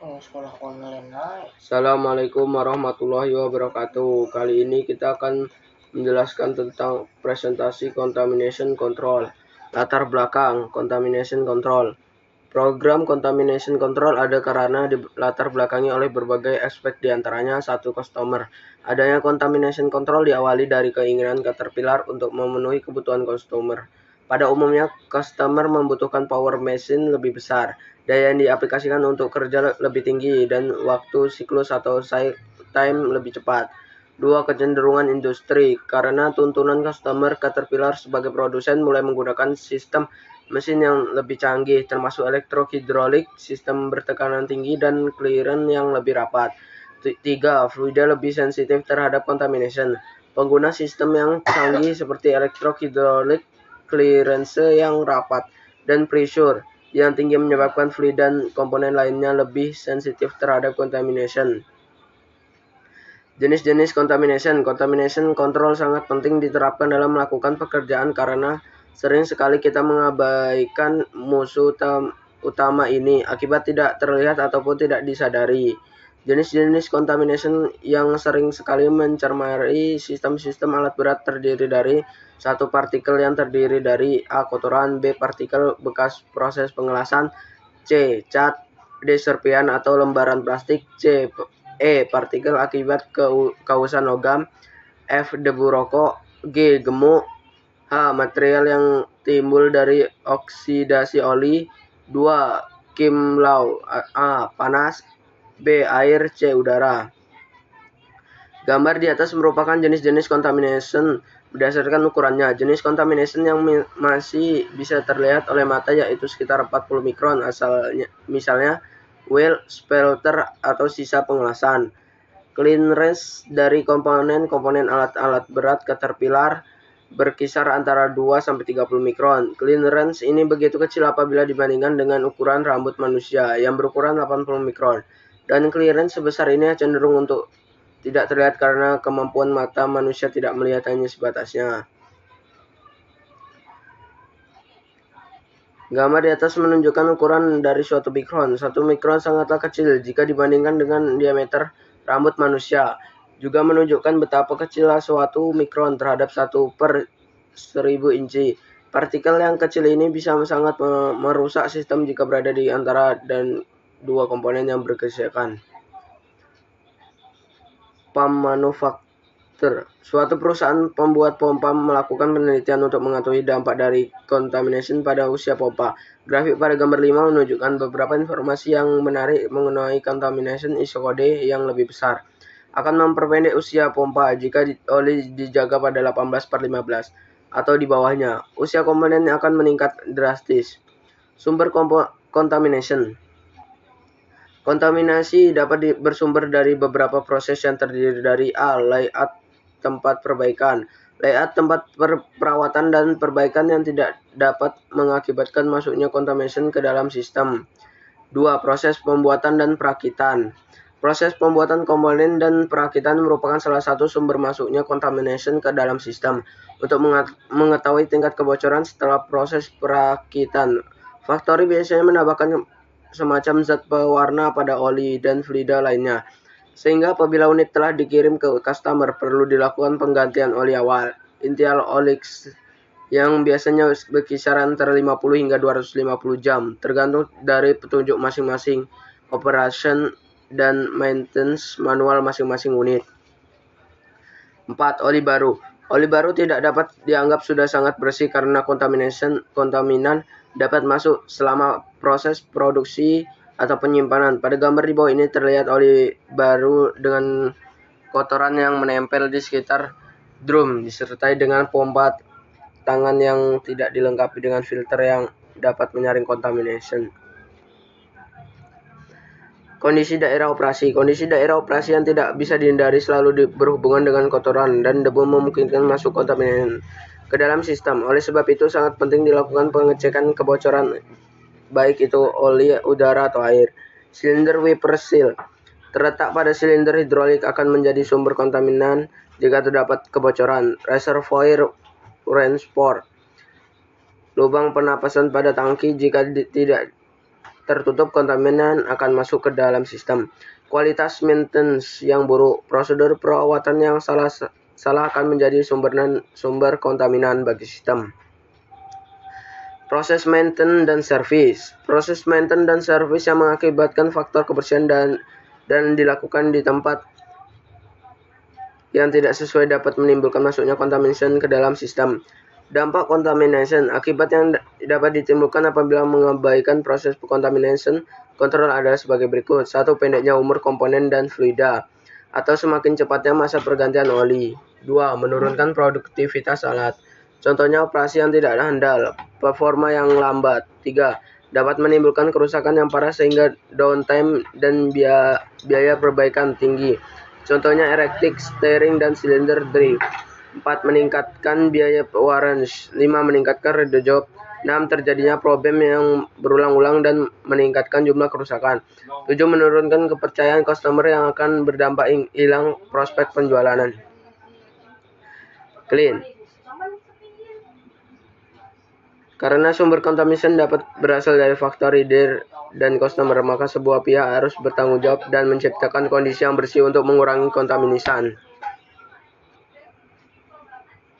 sekolah online naik. Assalamualaikum warahmatullahi wabarakatuh. Kali ini kita akan menjelaskan tentang presentasi contamination control. Latar belakang contamination control. Program contamination control ada karena latar belakangi oleh berbagai aspek, diantaranya satu, customer. Adanya contamination control diawali dari keinginan Caterpillar untuk memenuhi kebutuhan customer. Pada umumnya, customer membutuhkan power mesin lebih besar, daya yang diaplikasikan untuk kerja lebih tinggi, dan waktu siklus atau cycle time lebih cepat. 2. Kecenderungan industri. Karena tuntunan customer, Caterpillar sebagai produsen mulai menggunakan sistem mesin yang lebih canggih, termasuk elektrohidrolik, sistem bertekanan tinggi, dan clearance yang lebih rapat. 3. Fluida lebih sensitif terhadap contamination. Pengguna sistem yang canggih seperti elektrohidrolik, clearance yang rapat, dan pressure yang tinggi menyebabkan fluid dan komponen lainnya lebih sensitif terhadap contamination. Jenis-jenis contamination. Contamination control sangat penting diterapkan dalam melakukan pekerjaan karena sering sekali kita mengabaikan musuh utama ini akibat tidak terlihat ataupun tidak disadari. Jenis-jenis contamination yang sering sekali mencemari sistem-sistem alat berat terdiri dari 1. Partikel yang terdiri dari A. Kotoran, B. Partikel bekas proses pengelasan, C. Cat, D. Serpihan atau lembaran plastik, C. Partikel akibat kausan logam, F. Debu rokok, G. Gemuk, H. Material yang timbul dari oksidasi oli, 2. Kimlau, A. Panas, B. Air, C. Udara. Gambar di atas merupakan jenis-jenis contamination berdasarkan ukurannya. Jenis contamination yang masih bisa terlihat oleh mata yaitu sekitar 40 mikron, misalnya well, spelter atau sisa pengelasan. Clearance dari komponen alat-alat berat Caterpillar berkisar antara 2-30 mikron. Clearance ini begitu kecil apabila dibandingkan dengan ukuran rambut manusia yang berukuran 80 mikron. Dan clearance sebesar ini cenderung untuk tidak terlihat karena kemampuan mata manusia tidak melihat hanya sebatasnya. Gambar di atas menunjukkan ukuran dari suatu mikron. 1 mikron sangatlah kecil jika dibandingkan dengan diameter rambut manusia. Juga menunjukkan betapa kecilnya suatu mikron terhadap 1/1000 inci. Partikel yang kecil ini bisa sangat merusak sistem jika berada di antara dan dua komponen yang bergesekan. Pump manufacturer. Suatu perusahaan pembuat pompa melakukan penelitian untuk mengetahui dampak dari contamination pada usia pompa. Grafik pada gambar 5 menunjukkan beberapa informasi yang menarik mengenai contamination. Iso-kode yang lebih besar akan memperpendek usia pompa jika oli dijaga pada 18/15 atau di bawahnya. Usia komponen akan meningkat drastis. Sumber contamination. Kontaminasi dapat bersumber dari beberapa proses yang terdiri dari A. Layout tempat perbaikan. Layout tempat perawatan dan perbaikan yang tidak dapat mengakibatkan masuknya contamination ke dalam sistem. 2. Proses pembuatan dan perakitan. Proses pembuatan komponen dan perakitan merupakan salah satu sumber masuknya contamination ke dalam sistem. Untuk mengetahui tingkat kebocoran setelah proses perakitan, factory biasanya menambahkan semacam zat pewarna pada oli dan fluida lainnya, sehingga apabila unit telah dikirim ke customer perlu dilakukan penggantian oli awal. Initial oils yang biasanya berkisar antara 50 hingga 250 jam, tergantung dari petunjuk masing-masing operation dan maintenance manual masing-masing unit. 4. Oli baru. Oli baru tidak dapat dianggap sudah sangat bersih karena kontaminan dapat masuk selama proses produksi atau penyimpanan. Pada gambar di bawah ini terlihat oli baru dengan kotoran yang menempel di sekitar drum disertai dengan pompa tangan yang tidak dilengkapi dengan filter yang dapat menyaring contamination. Kondisi daerah operasi. Kondisi daerah operasi yang tidak bisa dihindari selalu berhubungan dengan kotoran dan debu memungkinkan masuk kontaminan ke dalam sistem. Oleh sebab itu sangat penting dilakukan pengecekan kebocoran baik itu oli, udara atau air. Silinder wiper seal terletak pada silinder hidrolik akan menjadi sumber kontaminan jika terdapat kebocoran. Reservoir range port, lubang penapasan pada tangki jika tidak tertutup, kontaminan akan masuk ke dalam sistem. Kualitas maintenance yang buruk, prosedur perawatan yang salah akan menjadi sumber kontaminan bagi sistem. Proses maintenance dan service. Proses maintenance dan service yang mengakibatkan faktor kebersihan dan dilakukan di tempat yang tidak sesuai dapat menimbulkan masuknya contamination ke dalam sistem. Dampak contamination. Akibat yang dapat ditimbulkan apabila mengabaikan proses contamination control adalah sebagai berikut. 1. Pendeknya umur komponen dan fluida, atau semakin cepatnya masa pergantian oli. 2. Menurunkan produktivitas alat. Contohnya operasi yang tidak handal, performa yang lambat. 3. Dapat menimbulkan kerusakan yang parah sehingga downtime dan biaya perbaikan tinggi. Contohnya electric steering dan cylinder drift. 4. Meningkatkan biaya warranty. 5. Meningkatkan radio job. 6. Terjadinya problem yang berulang-ulang dan meningkatkan jumlah kerusakan. 7. Menurunkan kepercayaan customer yang akan berdampak hilang prospek penjualan. Clean. Karena sumber contamination dapat berasal dari faktor leader dan customer, maka sebuah pihak harus bertanggung jawab dan menciptakan kondisi yang bersih untuk mengurangi contamination.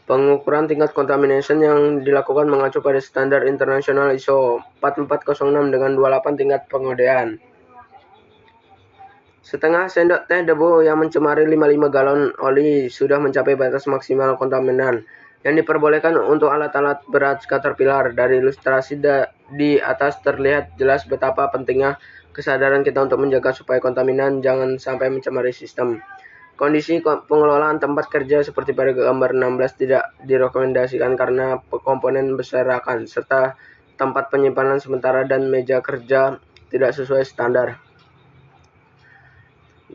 Pengukuran tingkat contamination yang dilakukan mengacu pada standar internasional ISO 4406 dengan 28 tingkat pengodean. Setengah sendok teh debu yang mencemari 55 galon oli sudah mencapai batas maksimal kontaminan yang diperbolehkan untuk alat-alat berat Caterpillar. Dari ilustrasi di atas terlihat jelas betapa pentingnya kesadaran kita untuk menjaga supaya kontaminan jangan sampai mencemari sistem. Kondisi pengelolaan tempat kerja seperti pada gambar 16 tidak direkomendasikan karena komponen berserakan, serta tempat penyimpanan sementara dan meja kerja tidak sesuai standar.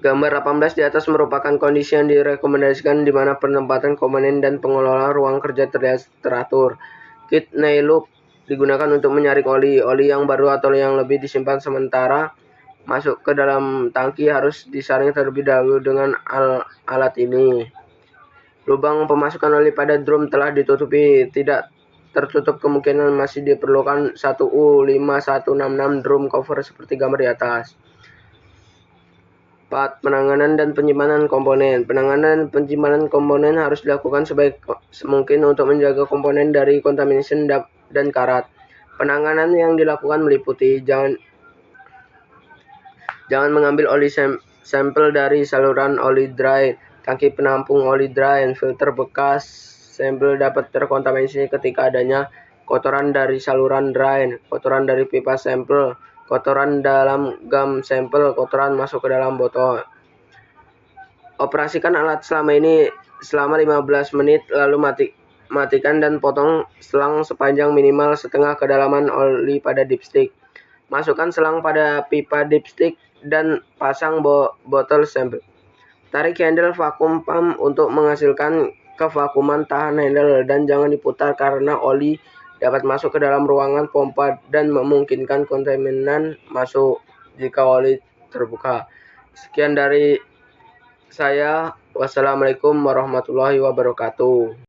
Gambar 18 di atas merupakan kondisi yang direkomendasikan di mana penempatan komponen dan pengelolaan ruang kerja terlihat teratur. Kit Nyloop digunakan untuk menyaring oli yang baru atau yang lebih disimpan sementara masuk ke dalam tangki harus disaring terlebih dahulu dengan alat ini. Lubang pemasukan oli pada drum telah ditutupi, tidak tertutup kemungkinan masih diperlukan 1U5166 drum cover seperti gambar di atas. 4. Penanganan dan penyimpanan komponen. Penanganan dan penyimpanan komponen harus dilakukan sebaik mungkin untuk menjaga komponen dari contamination dan karat. Penanganan yang dilakukan meliputi jangan mengambil oli sampel dari saluran oli drain, tangki penampung oli drain, filter bekas. Sampel dapat terkontaminasi ketika adanya kotoran dari saluran drain, kotoran dari pipa sampel, kotoran dalam gam sampel, kotoran masuk ke dalam botol. Operasikan alat selama 15 menit, lalu matikan dan potong selang sepanjang minimal setengah kedalaman oli pada dipstick. Masukkan selang pada pipa dipstick dan pasang botol sampel. Tarik handle vakum pump untuk menghasilkan kevakuman tahan handle dan jangan diputar karena oli dapat masuk ke dalam ruangan pompa dan memungkinkan kontaminan masuk jika oli terbuka. Sekian dari saya. Wassalamualaikum warahmatullahi wabarakatuh.